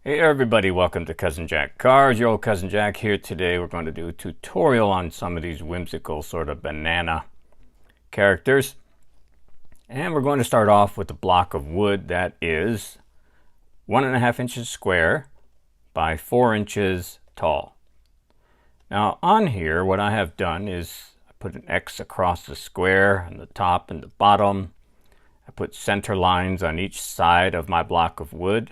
Hey everybody, welcome to Cousin Jack Carves. Your old Cousin Jack here. Today we're going to do a tutorial on some of these whimsical sort of banana characters. And we're going to start off with a block of wood that is 1.5 inches square by 4 inches tall. Now on here, what I have done is I put an X across the square on the top and the bottom. I put center lines on each side of my block of wood.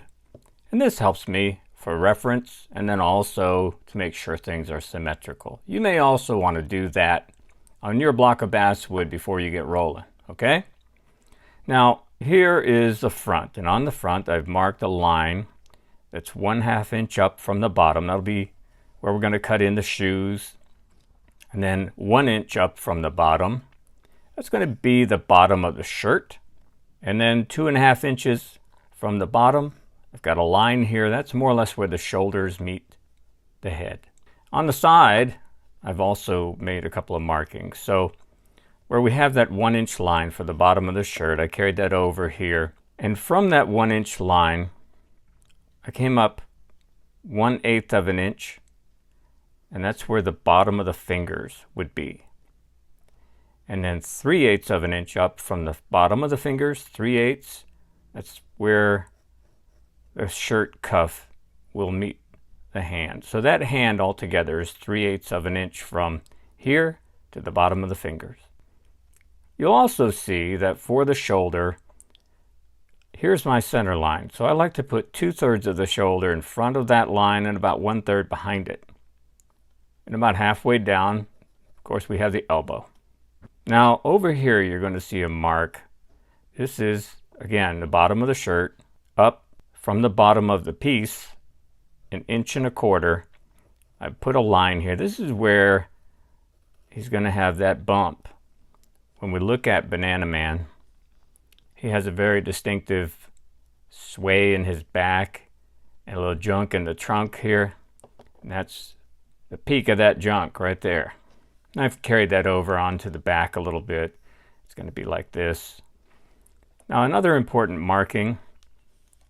And this helps me for reference and then also to make sure things are symmetrical. You may also want to do that on your block of basswood before you get rolling, okay? Now, here is the front, and on the front I've marked a line that's 1/2 inch up from the bottom. That'll be where we're going to cut in the shoes. And then 1 inch up from the bottom. That's going to be the bottom of the shirt. And then 2.5 inches from the bottom, I've got a line here. That's more or less where the shoulders meet the head. On the side, I've also made a couple of markings. So where we have that 1 inch line for the bottom of the shirt, I carried that over here. And from that 1 inch line, I came up 1/8 of an inch. And that's where the bottom of the fingers would be. And then 3/8 of an inch up from the bottom of the fingers, 3/8. That's where the shirt cuff will meet the hand. So that hand altogether is 3/8 of an inch from here to the bottom of the fingers. You'll also see that for the shoulder, here's my center line. So I like to put 2/3 of the shoulder in front of that line and about 1/3 behind it. And about halfway down, of course, we have the elbow. Now over here, you're going to see a mark. This is, again, the bottom of the shirt up from the bottom of the piece, 1.25 inches. I put a line here. This is where he's going to have that bump. When we look at Banana Man, he has a very distinctive sway in his back and a little junk in the trunk here. And that's the peak of that junk right there. And I've carried that over onto the back a little bit. It's going to be like this. Now another important marking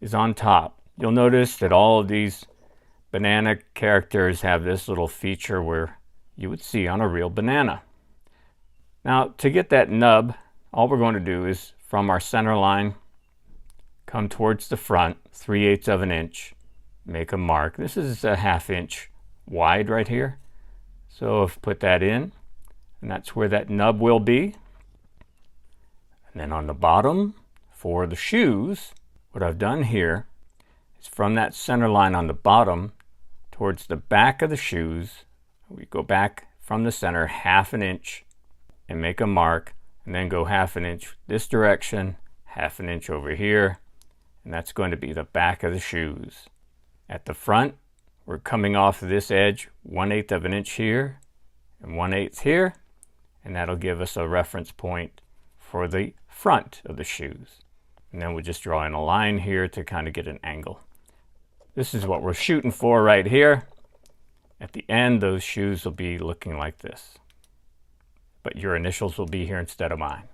is on top. You'll notice that all of these banana characters have this little feature where you would see on a real banana. Now to get that nub, all we're going to do is from our center line, come towards the front, 3/8 of an inch, make a mark. This is a 1/2 inch wide right here. So I've put that in, and that's where that nub will be. And then on the bottom, for the shoes, what I've done here is from that center line on the bottom towards the back of the shoes, we go back from the center 1/2 inch and make a mark, and then go 1/2 inch this direction, 1/2 inch over here, and that's going to be the back of the shoes. At the front, we're coming off of this edge 1/8 of an inch here and 1/8 here, and that'll give us a reference point for the front of the shoes. And then we'll just draw in a line here to kind of get an angle. This is what we're shooting for right here. At the end, those shoes will be looking like this. But your initials will be here instead of mine.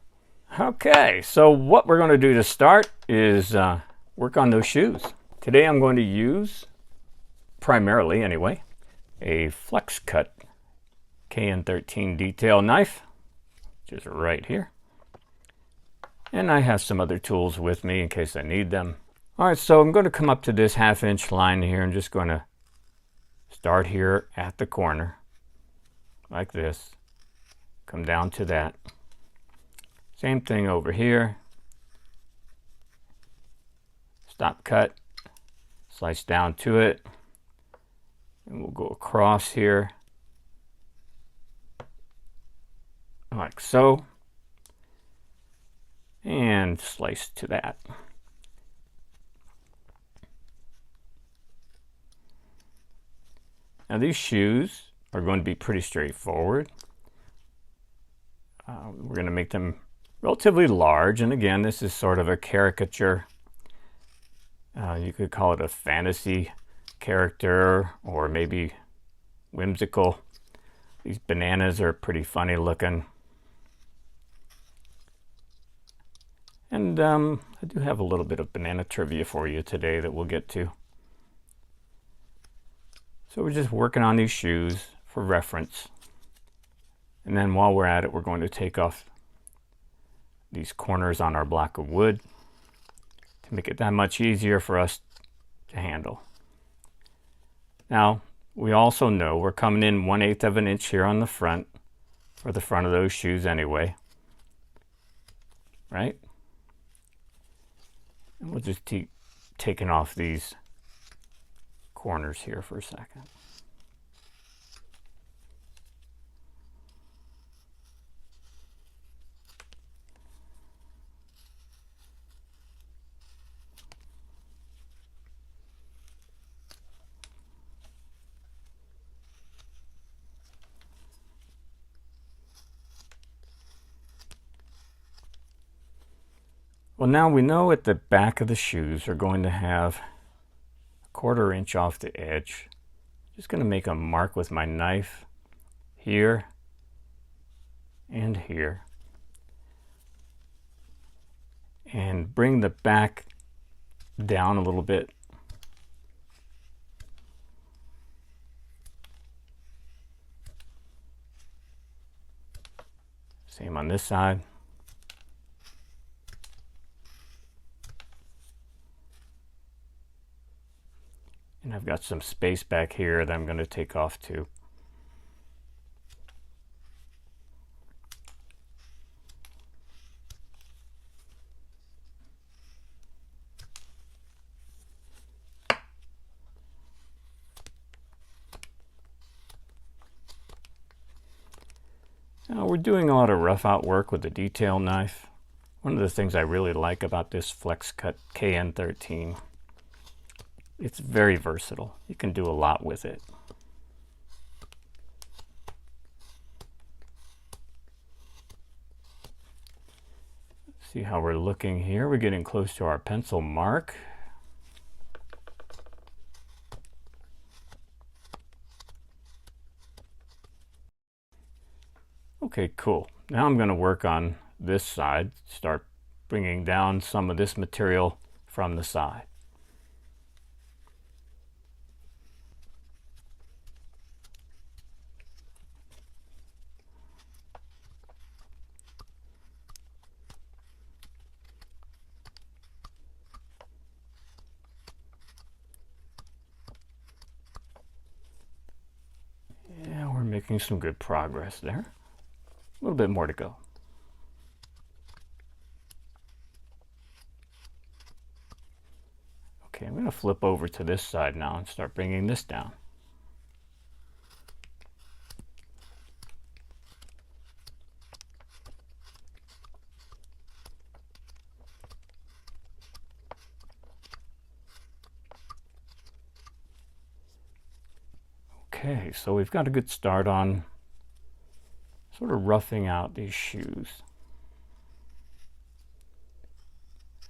Okay, so what we're going to do to start is work on those shoes. Today I'm going to use, primarily anyway, a flex cut KN13 detail knife, which is right here. And I have some other tools with me in case I need them. All right, so I'm going to come up to this 1/2 inch line here. I'm just going to start here at the corner, like this. Come down to that. Same thing over here. Stop cut, slice down to it. And we'll go across here, like so. And slice to that. Now these shoes are going to be pretty straightforward. We're going to make them relatively large, and again, this is sort of a caricature. You could call it a fantasy character or maybe whimsical. These bananas are pretty funny looking. And I do have a little bit of banana trivia for you today that we'll get to. So we're just working on these shoes for reference. And then while we're at it, we're going to take off these corners on our block of wood to make it that much easier for us to handle. Now, we also know we're coming in 1/8 of an inch here on the front, for the front of those shoes anyway, right? And we'll just keep taking off these corners here for a second. Well, now we know at the back of the shoes are going to have 1/4 inch off the edge. Just going to make a mark with my knife here and here, and bring the back down a little bit. Same on this side. And I've got some space back here that I'm going to take off too. Now we're doing a lot of rough out work with the detail knife. One of the things I really like about this Flex Cut KN13, it's very versatile. You can do a lot with it. See how we're looking here. We're getting close to our pencil mark. Okay, cool. Now I'm going to work on this side, start bringing down some of this material from the side. Yeah, we're making some good progress there. A little bit more to go. Okay, I'm going to flip over to this side now and start bringing this down. Okay, so we've got a good start on sort of roughing out these shoes.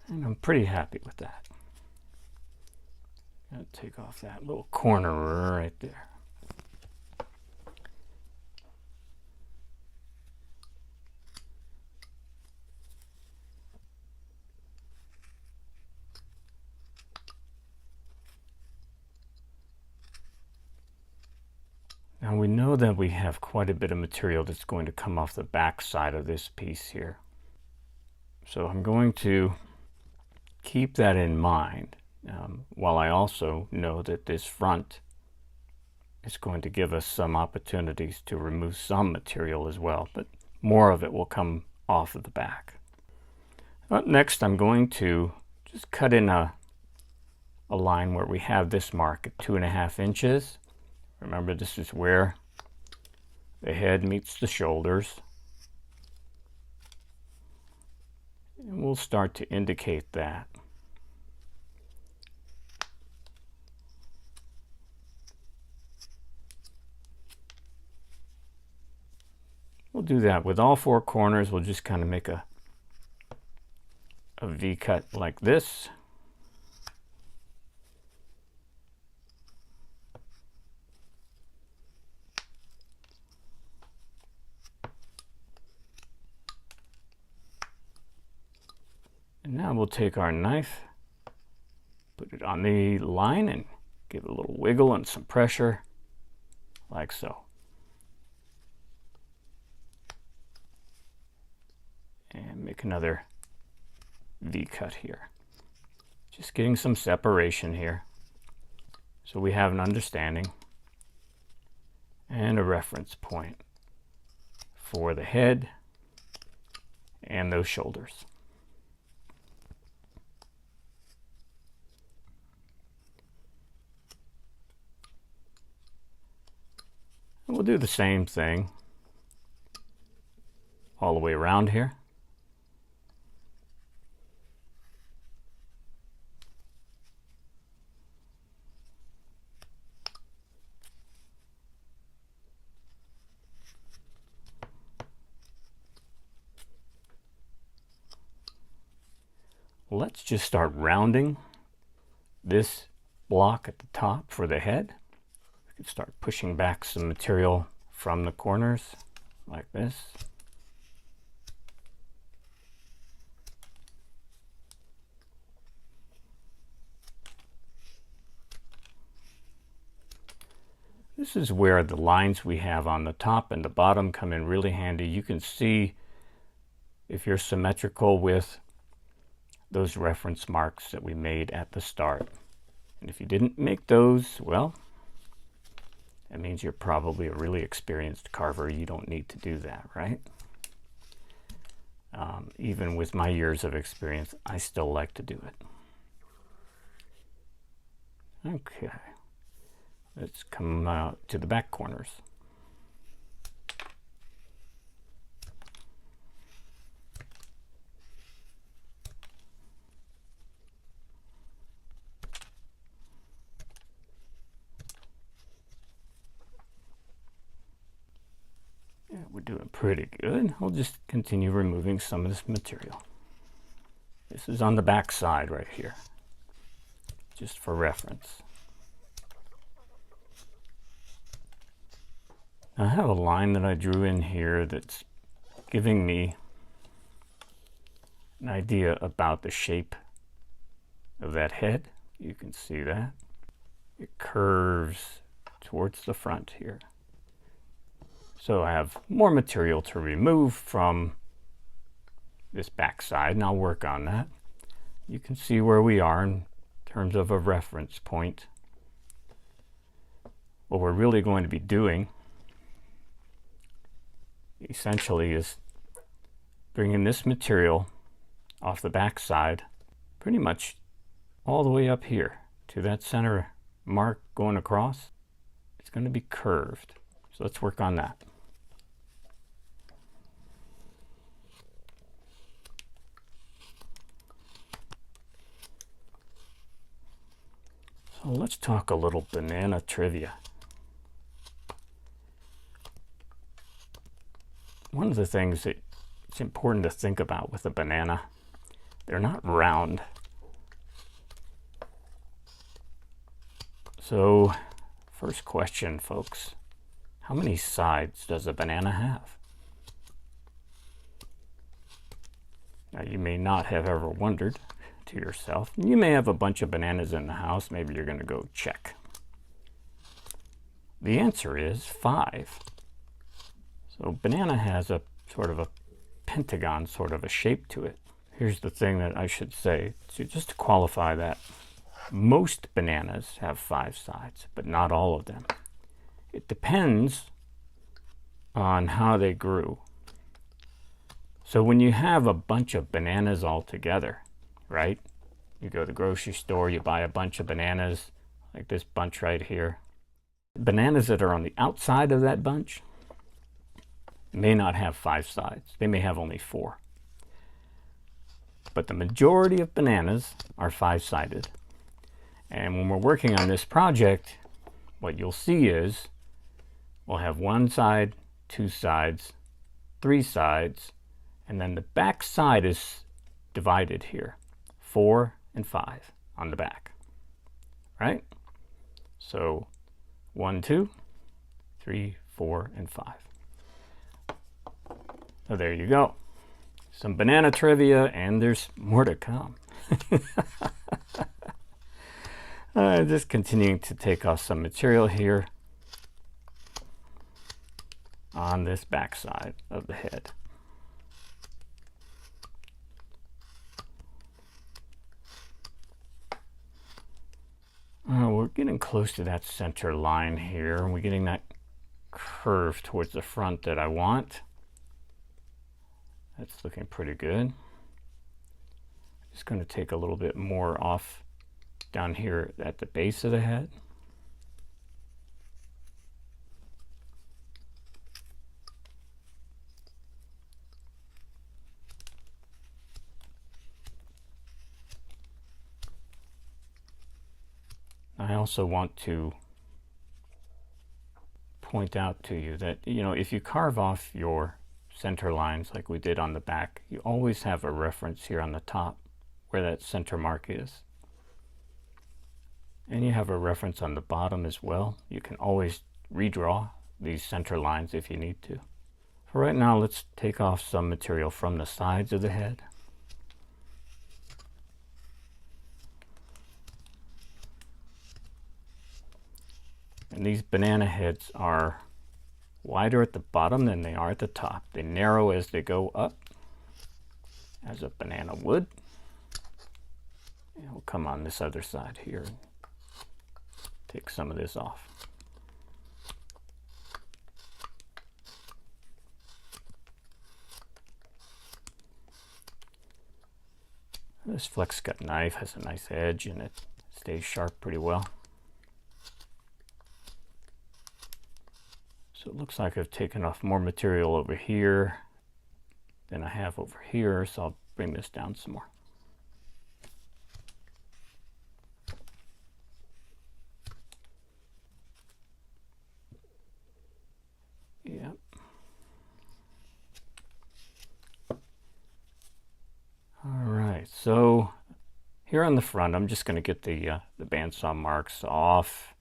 And I'm pretty happy with that. Gotta take off that little corner right there. Now we know that we have quite a bit of material that's going to come off the back side of this piece here. So I'm going to keep that in mind, while I also know that this front is going to give us some opportunities to remove some material as well, but more of it will come off of the back. Up next, I'm going to just cut in a line where we have this mark at 2.5 inches. Remember, this is where the head meets the shoulders. And we'll start to indicate that. We'll do that with all 4 corners. We'll just kind of make a V cut like this. And now we'll take our knife, put it on the line and give it a little wiggle and some pressure. like so. And make another V cut here. Just getting some separation here, so we have an understanding and a reference point for the head and those shoulders. And we'll do the same thing all the way around here. Let's just start rounding this block at the top for the head. We can start pushing back some material from the corners like this. This is where the lines we have on the top and the bottom come in really handy. You can see if you're symmetrical with those reference marks that we made at the start. And if you didn't make those, well, that means you're probably a really experienced carver. You don't need to do that, right? Even with my years of experience, I still like to do it. Okay, let's come out to the back corners. We're doing pretty good. I'll just continue removing some of this material. This is on the back side right here, just for reference. Now I have a line that I drew in here that's giving me an idea about the shape of that head. You can see that. It curves towards the front here. So I have more material to remove from this back side, and I'll work on that. You can see where we are in terms of a reference point. What we're really going to be doing essentially is bringing this material off the back side pretty much all the way up here to that center mark going across. It's going to be curved. So let's work on that. So let's talk a little banana trivia. One of the things that it's important to think about with a banana, they're not round. So, first question, folks, how many sides does a banana have? Now, you may not have ever wondered to yourself. You may have a bunch of bananas in the house. Maybe you're going to go check. The answer is 5. So banana has a sort of a pentagon sort of a shape to it. Here's the thing that I should say, so just to qualify that. Most bananas have 5 sides, but not all of them. It depends on how they grew. So when you have a bunch of bananas all together, right? You go to the grocery store, you buy a bunch of bananas, like this bunch right here. Bananas that are on the outside of that bunch may not have 5 sides. They may have only 4. But the majority of bananas are 5-sided. And when we're working on this project, what you'll see is we'll have 1 side, 2 sides, 3 sides, and then the back side is divided here, 4 and 5 on the back, right? So 1, 2, 3, 4, and 5. So there you go. Some banana trivia, and there's more to come. Just continuing to take off some material here. on this back side of the head. We're getting close to that center line here, and we're getting that curve towards the front that I want. That's looking pretty good. Just going to take a little bit more off down here at the base of the head. I also want to point out to you that, if you carve off your center lines like we did on the back, you always have a reference here on the top where that center mark is. And you have a reference on the bottom as well. You can always redraw these center lines if you need to. For right now, let's take off some material from the sides of the head. And these banana heads are wider at the bottom than they are at the top. They narrow as they go up, as a banana would. And we'll come on this other side here and take some of this off. This flex cut knife has a nice edge and it stays sharp pretty well. So it looks like I've taken off more material over here than I have over here, so I'll bring this down some more. Yep. All right, so here on the front, I'm just going to get the bandsaw marks off.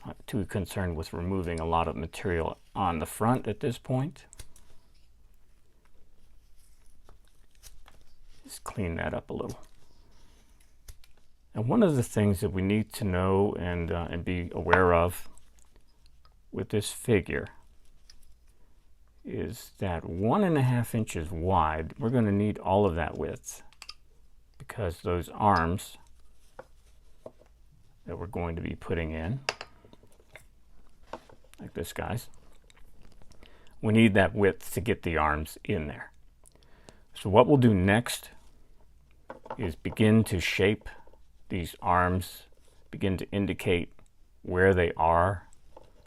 Not too concerned with removing a lot of material on the front at this point. Just clean that up a little. And one of the things that we need to know and be aware of with this figure is that 1.5 inches wide, we're going to need all of that width, because those arms that we're going to be putting in, like this, guys, we need that width to get the arms in there. So what we'll do next is begin to shape these arms, begin to indicate where they are,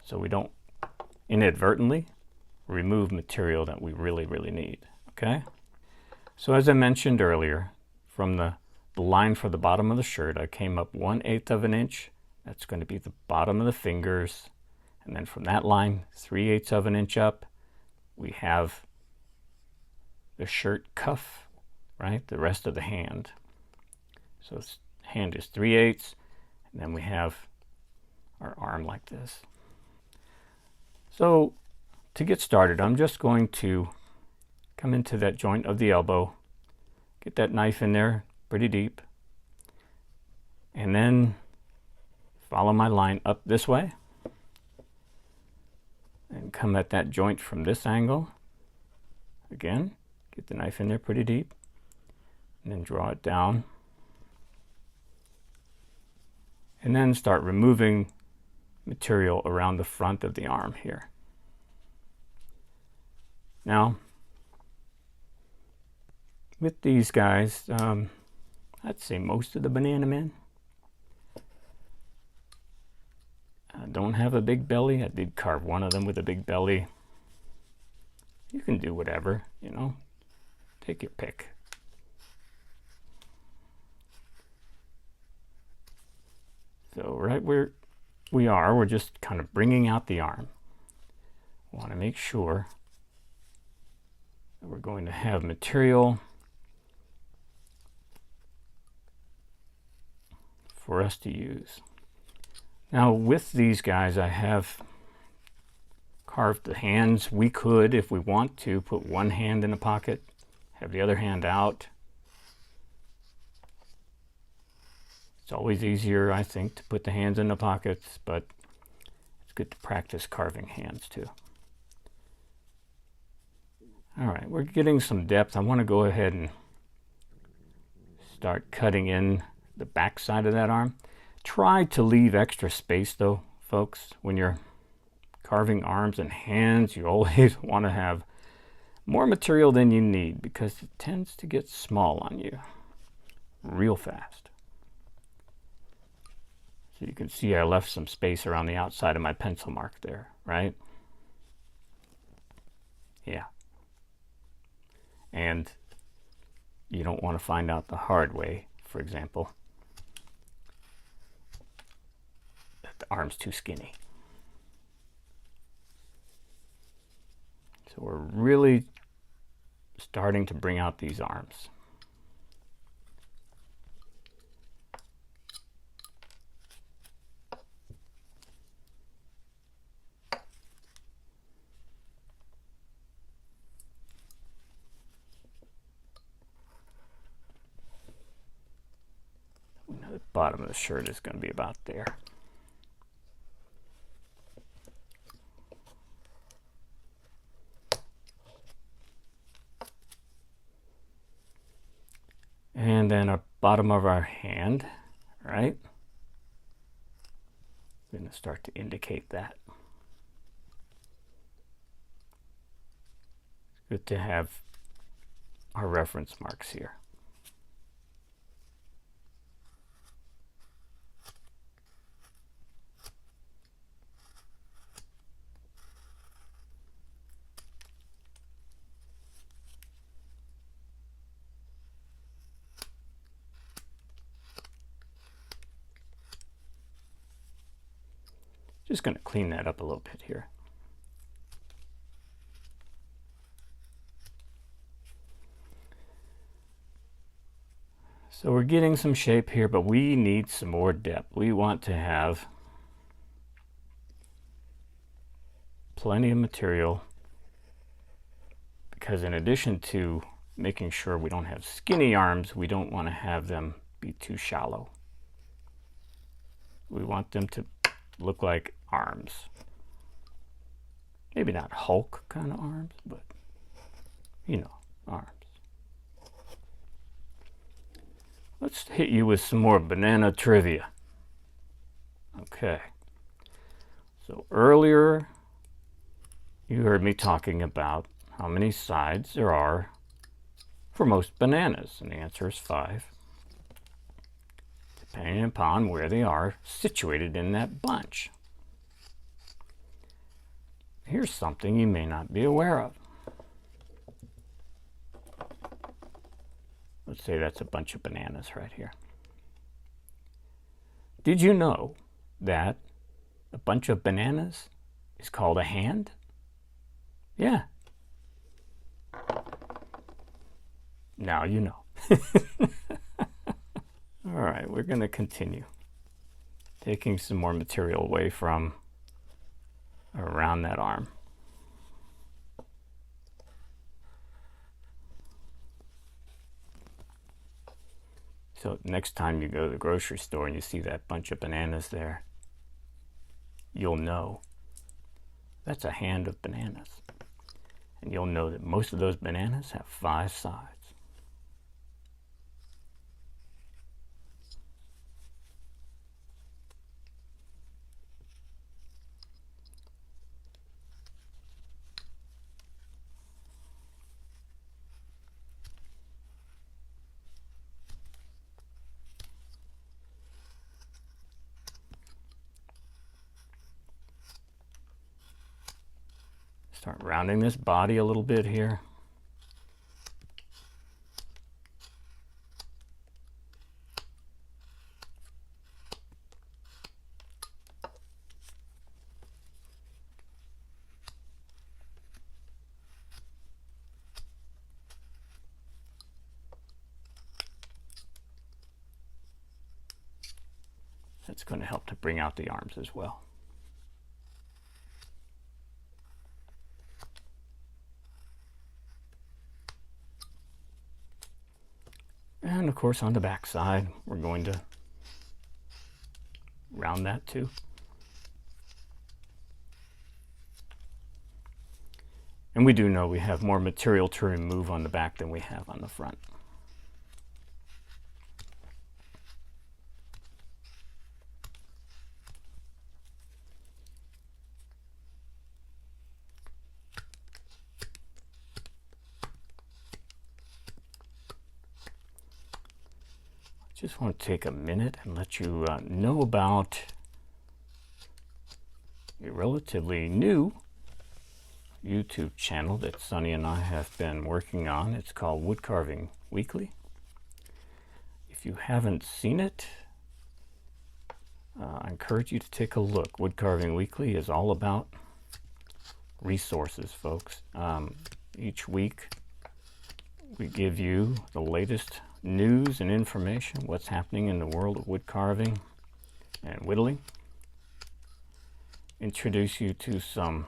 so we don't inadvertently remove material that we really need. Okay, so as I mentioned earlier, from the line for the bottom of the shirt, I came up 1/8 of an inch. That's going to be the bottom of the fingers. And then from that line, 3/8 of an inch up, we have the shirt cuff, right? The rest of the hand. So hand is 3/8, and then we have our arm like this. So to get started, I'm just going to come into that joint of the elbow, get that knife in there pretty deep, and then follow my line up this way, and come at that joint from this angle. Again, get the knife in there pretty deep, and then draw it down. And then start removing material around the front of the arm here. Now, with these guys, I'd say most of the banana men don't have a big belly. I did carve one of them with a big belly. You can do whatever, take your pick. So right where we are, we're just kind of bringing out the arm. We want to make sure that we're going to have material for us to use. Now with these guys, I have carved the hands. We could, if we want to, put one hand in a pocket, have the other hand out. It's always easier, I think, to put the hands in the pockets, but it's good to practice carving hands too. All right, we're getting some depth. I want to go ahead and start cutting in the back side of that arm. Try to leave extra space though, folks. When you're carving arms and hands, you always want to have more material than you need because it tends to get small on you real fast. So you can see I left some space around the outside of my pencil mark there, right? Yeah. And you don't want to find out the hard way, for example, that the arm's too skinny. So we're really starting to bring out these arms. The bottom of the shirt is going to be about there. And then our bottom of our hand, right? We're going to start to indicate that. It's good to have our reference marks here. Just going to clean that up a little bit here. So we're getting some shape here, but we need some more depth. We want to have plenty of material because in addition to making sure we don't have skinny arms, we don't want to have them be too shallow. We want them to look like arms. Maybe not Hulk kind of arms, but you know, arms. Let's hit you with some more banana trivia. Okay. So earlier you heard me talking about how many sides there are for most bananas, and the answer is 5. Depending upon where they are situated in that bunch. Here's something you may not be aware of. Let's say that's a bunch of bananas right here. Did you know that a bunch of bananas is called a hand? Yeah. Now you know. All right, we're going to continue taking some more material away from around that arm. So next time you go to the grocery store and you see that bunch of bananas there, you'll know that's a hand of bananas. And you'll know that most of those bananas have 5 sides. Start rounding this body a little bit here. That's going to help to bring out the arms as well. And of course on the back side, we're going to round that too. And we do know we have more material to remove on the back than we have on the front. Just want to take a minute and let you know about a relatively new YouTube channel that Sunny and I have been working on. It's called Woodcarving Weekly. If you haven't seen it, I encourage you to take a look. Woodcarving Weekly is all about resources, folks. Each week we give you the latest news and information, what's happening in the world of wood carving and whittling. Introduce you to some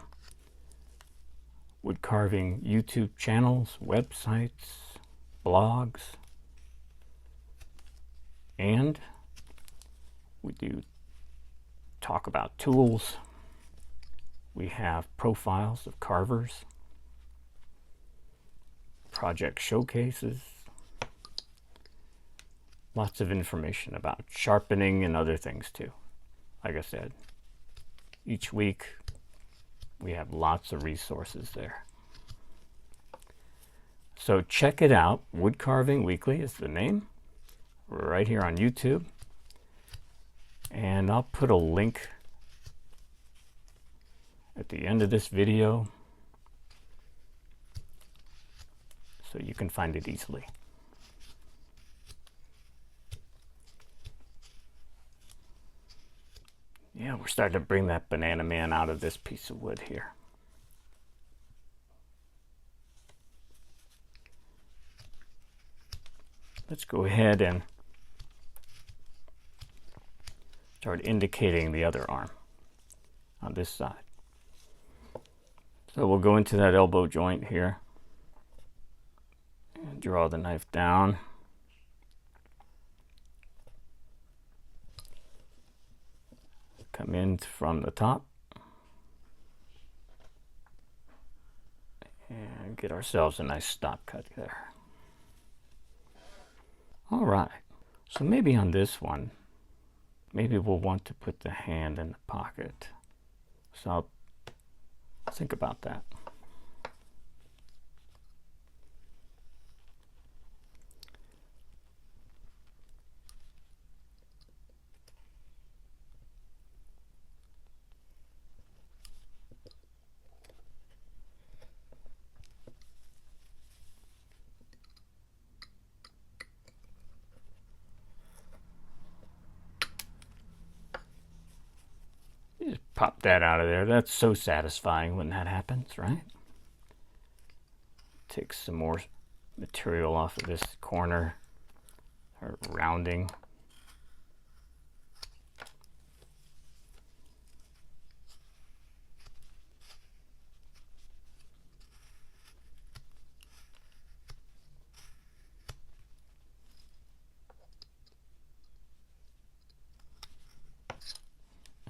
wood carving YouTube channels, websites, blogs, and we do talk about tools. We have profiles of carvers, project showcases, lots of information about sharpening and other things too. Like I said, each week we have lots of resources there. So check it out. Woodcarving Weekly is the name, right here on YouTube. And I'll put a link at the end of this video so you can find it easily. Yeah, we're starting to bring that banana man out of this piece of wood here. Let's go ahead and start indicating the other arm on this side. So we'll go into that elbow joint here and draw the knife down. Come in from the top and get ourselves a nice stop cut there. All right, so maybe on this one, maybe we'll want to put the hand in the pocket. So I'll think about that. Just pop that out of there. That's so satisfying when that happens, right? Take some more material off of this corner, or rounding.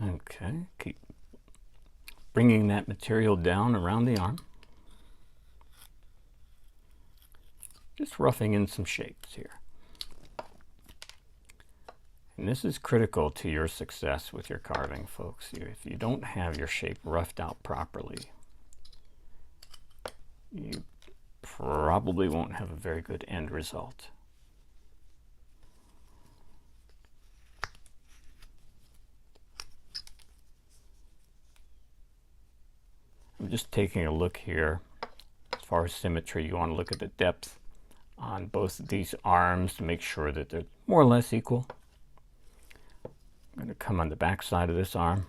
Okay, keep bringing that material down around the arm. Just roughing in some shapes here. And this is critical to your success with your carving, folks. If you don't have your shape roughed out properly, you probably won't have a very good end result. I'm just taking a look here. As far as symmetry, you want to look at the depth on both of these arms to make sure that they're more or less equal. I'm going to come on the back side of this arm.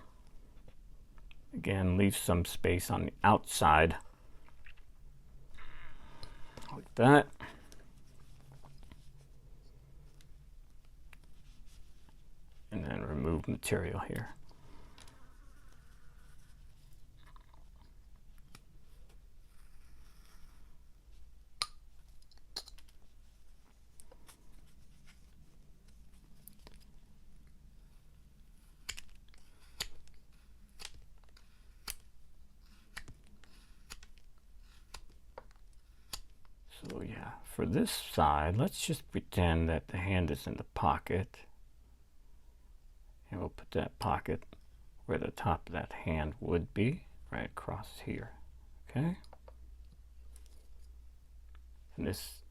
Again, leave some space on the outside. Like that. And then remove material here. For this side, let's just pretend that the hand is in the pocket. And we'll put that pocket where the top of that hand would be, right across here. Okay? And this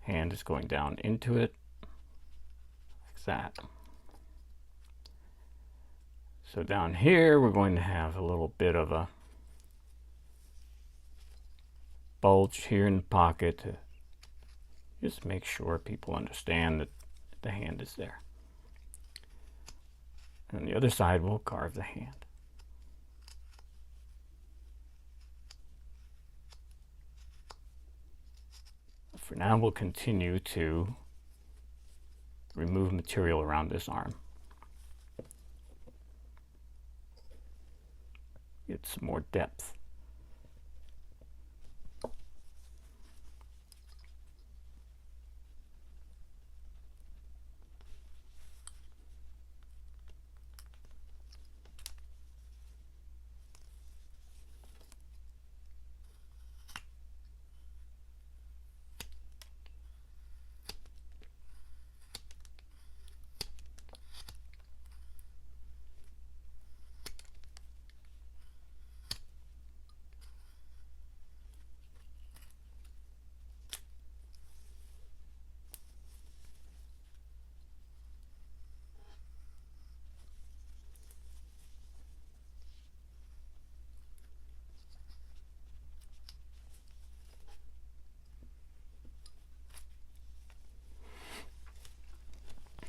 hand is going down into it, like that. So down here, we're going to have a little bit of a bulge here in the pocket to just make sure people understand that the hand is there. And on the other side, we'll carve the hand. For now, we'll continue to remove material around this arm. Get some more depth.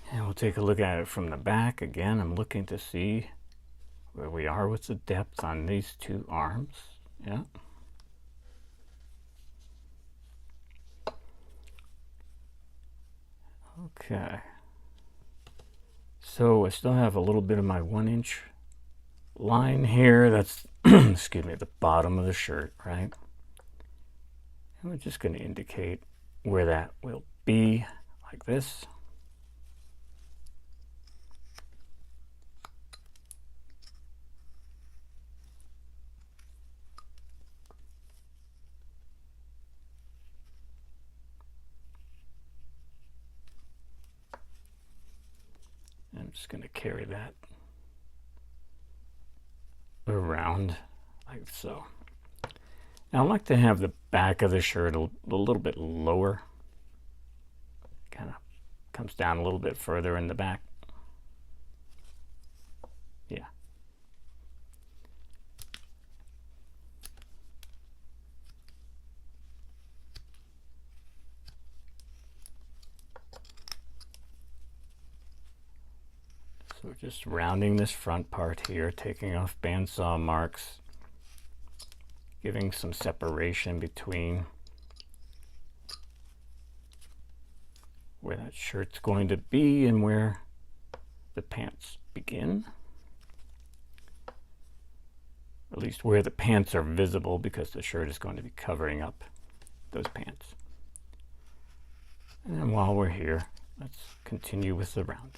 And we'll take a look at it from the back. Again, I'm looking to see where we are with the depth on these two arms. Yeah. Okay. So I still have a little bit of my 1-inch line here. That's, excuse me, the bottom of the shirt, right? And we're just going to indicate where that will be, like this. I'm just going to carry that around like so. Now I like to have the back of the shirt a little bit lower. Kind of comes down a little bit further in the back. Yeah. So just rounding this front part here, taking off bandsaw marks, giving some separation between where that shirt's going to be and where the pants begin. At least where the pants are visible, because the shirt is going to be covering up those pants. And then while we're here, let's continue with the round.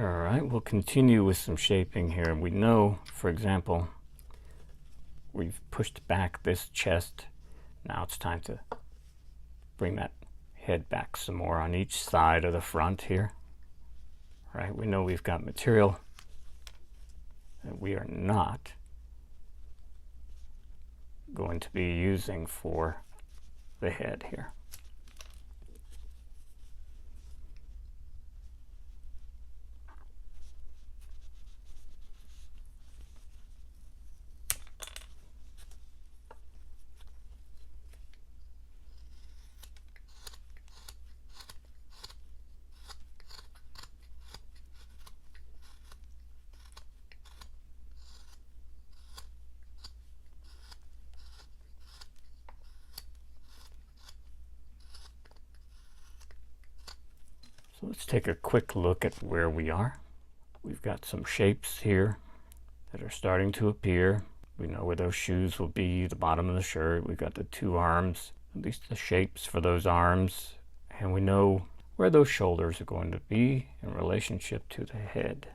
All right, we'll continue with some shaping here. We know, for example, we've pushed back this chest. Now it's time to bring that head back some more on each side of the front here. All right, we know we've got material that we are not going to be using for the head here. So let's take a quick look at where we are. We've got some shapes here that are starting to appear. We know where those shoes will be, the bottom of the shirt. We've got the two arms, at least the shapes for those arms. And we know where those shoulders are going to be in relationship to the head.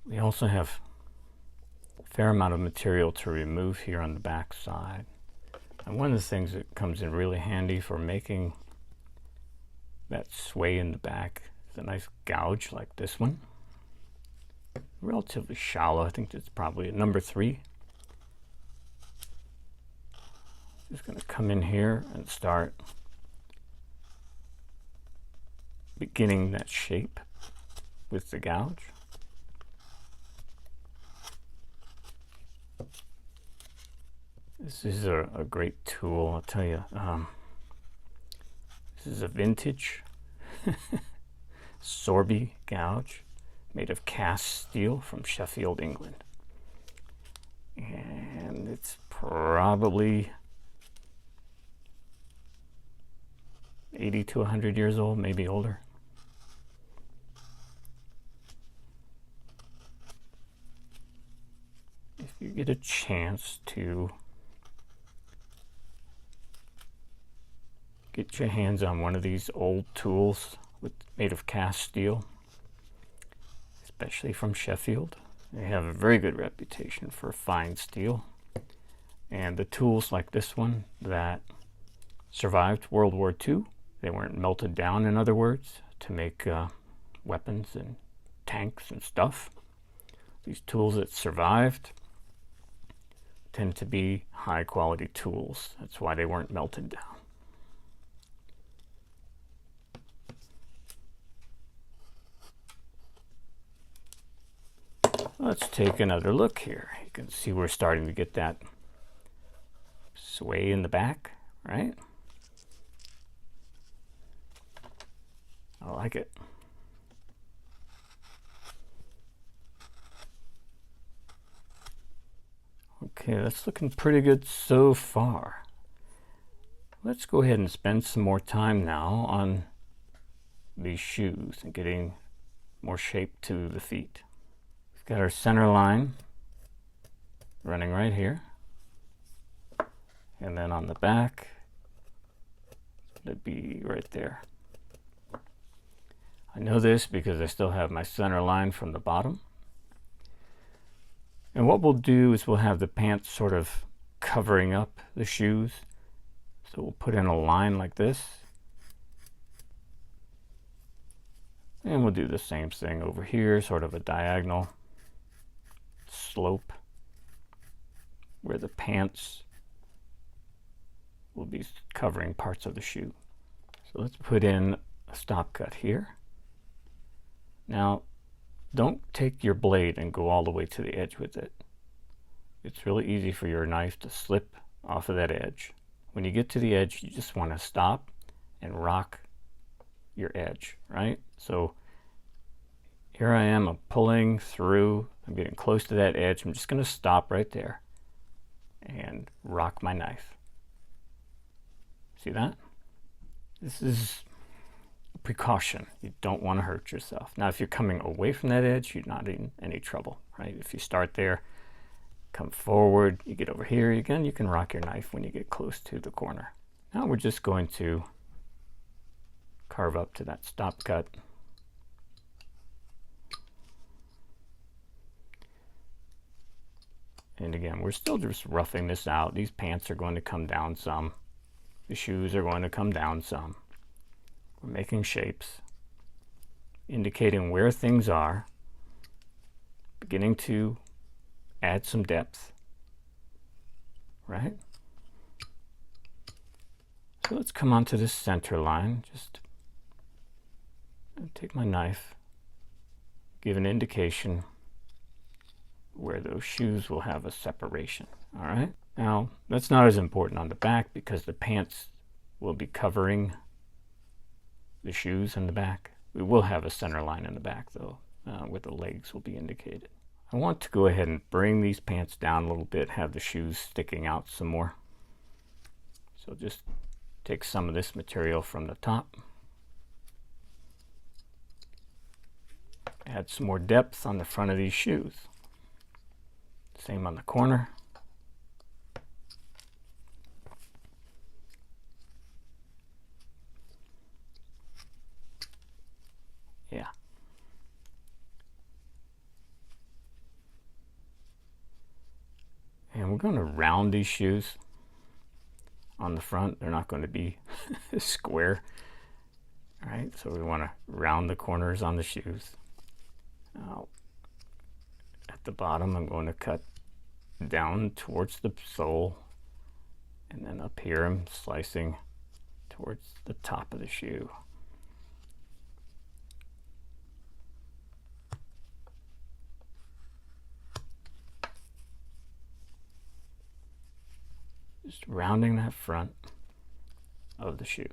We also have a fair amount of material to remove here on the back side. And one of the things that comes in really handy for making that sway in the back is a nice gouge like this one. Relatively shallow. I think it's probably a number 3. Just going to come in here and start beginning that shape with the gouge. This is a great tool, I'll tell you. This is a vintage Sorby gouge made of cast steel from Sheffield, England. And it's probably 80 to 100 years old, maybe older. If you get a chance to get your hands on one of these old tools made of cast steel, especially from Sheffield, they have a very good reputation for fine steel. And the tools like this one that survived World War II, they weren't melted down, in other words, to make weapons and tanks and stuff. These tools that survived tend to be high quality tools. That's why they weren't melted down. Let's take another look here. You can see we're starting to get that sway in the back, right? I like it. Okay, that's looking pretty good so far. Let's go ahead and spend some more time now on these shoes and getting more shape to the feet. We've got our center line running right here. And then on the back, it'd be right there. I know this because I still have my center line from the bottom. And what we'll do is we'll have the pants sort of covering up the shoes. So we'll put in a line like this. And we'll do the same thing over here, sort of a diagonal slope where the pants will be covering parts of the shoe. So let's put in a stop cut here. Now, don't take your blade and go all the way to the edge with it. It's really easy for your knife to slip off of that edge. When you get to the edge, you just want to stop and rock your edge, right? So here I am, I'm pulling through, I'm getting close to that edge. I'm just going to stop right there and rock my knife. See that? This is a precaution. You don't want to hurt yourself. Now, if you're coming away from that edge, you're not in any trouble, right? If you start there, come forward, you get over here, again, you can rock your knife when you get close to the corner. Now we're just going to carve up to that stop cut. And again, we're still just roughing this out. These pants are going to come down some. The shoes are going to come down some. We're making shapes, indicating where things are, beginning to add some depth, right? So let's come onto this center line. Just take my knife, give an indication where those shoes will have a separation. All right. Now, that's not as important on the back because the pants will be covering the shoes in the back. We will have a center line in the back, though, where the legs will be indicated. I want to go ahead and bring these pants down a little bit, have the shoes sticking out some more. So just take some of this material from the top. Add some more depth on the front of these shoes. Same on the corner. Yeah. And we're going to round these shoes on the front. They're not going to be square. All right, so we want to round the corners on the shoes. Now, at the bottom, I'm going to cut down towards the sole, and then up here I'm slicing towards the top of the shoe. Just rounding that front of the shoe.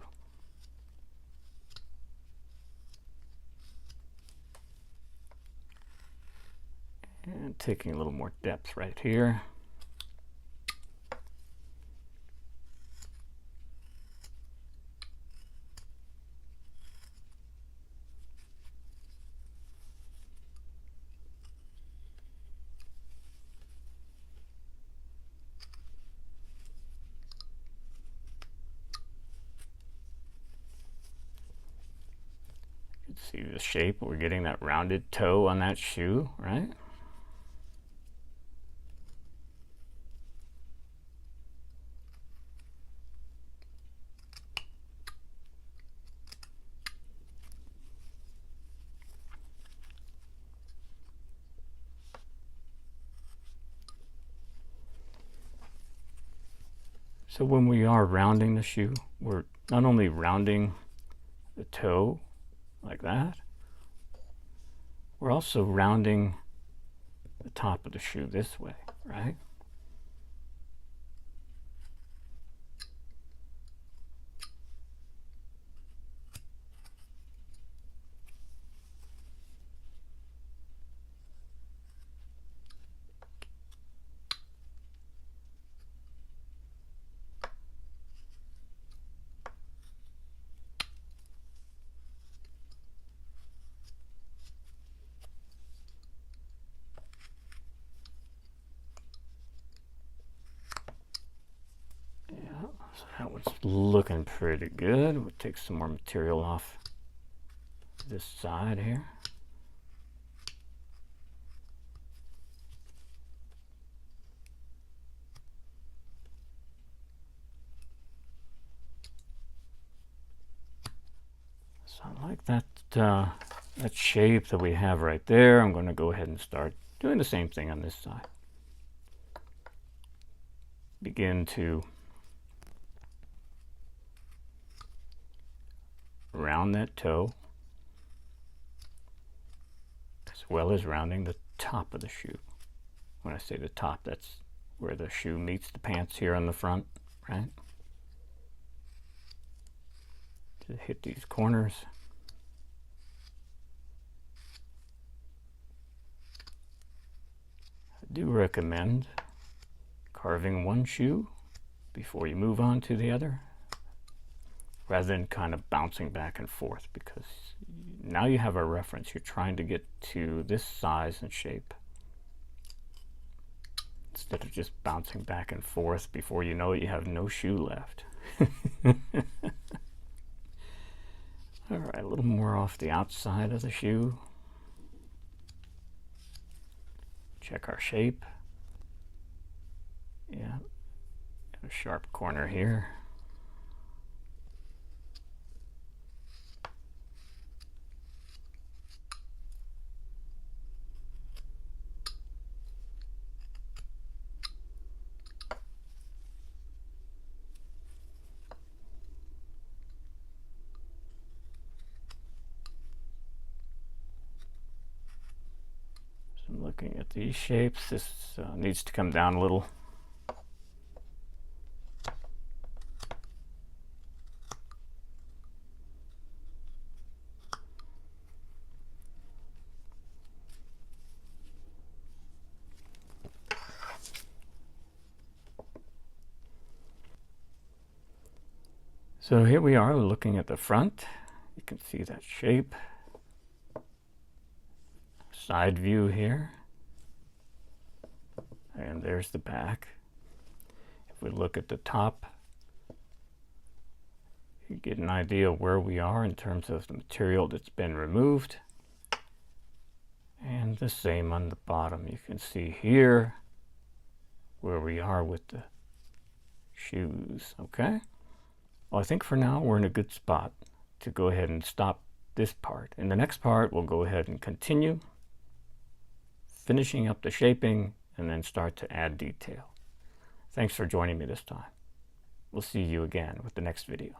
And taking a little more depth right here. You can see the shape. We're getting that rounded toe on that shoe, right? So when we are rounding the shoe, we're not only rounding the toe like that, we're also rounding the top of the shoe this way, right? So that one's looking pretty good. We'll take some more material off this side here. So I like that that shape that we have right there. I'm going to go ahead and start doing the same thing on this side. Begin to round that toe, as well as rounding the top of the shoe. When I say the top, that's where the shoe meets the pants here on the front, right? To hit these corners. I do recommend carving one shoe before you move on to the other, rather than kind of bouncing back and forth, because now you have a reference. You're trying to get to this size and shape instead of just bouncing back and forth. Before you know it, you have no shoe left. All right, a little more off the outside of the shoe. Check our shape. Yeah, a sharp corner here. Looking at these shapes, this needs to come down a little. So here we are looking at the front. You can see that shape. Side view here. And there's the back. If we look at the top, you get an idea of where we are in terms of the material that's been removed. And the same on the bottom. You can see here where we are with the shoes. Okay? Well, I think for now we're in a good spot to go ahead and stop this part. In the next part, we'll go ahead and continue finishing up the shaping and then start to add detail. Thanks for joining me this time. We'll see you again with the next video.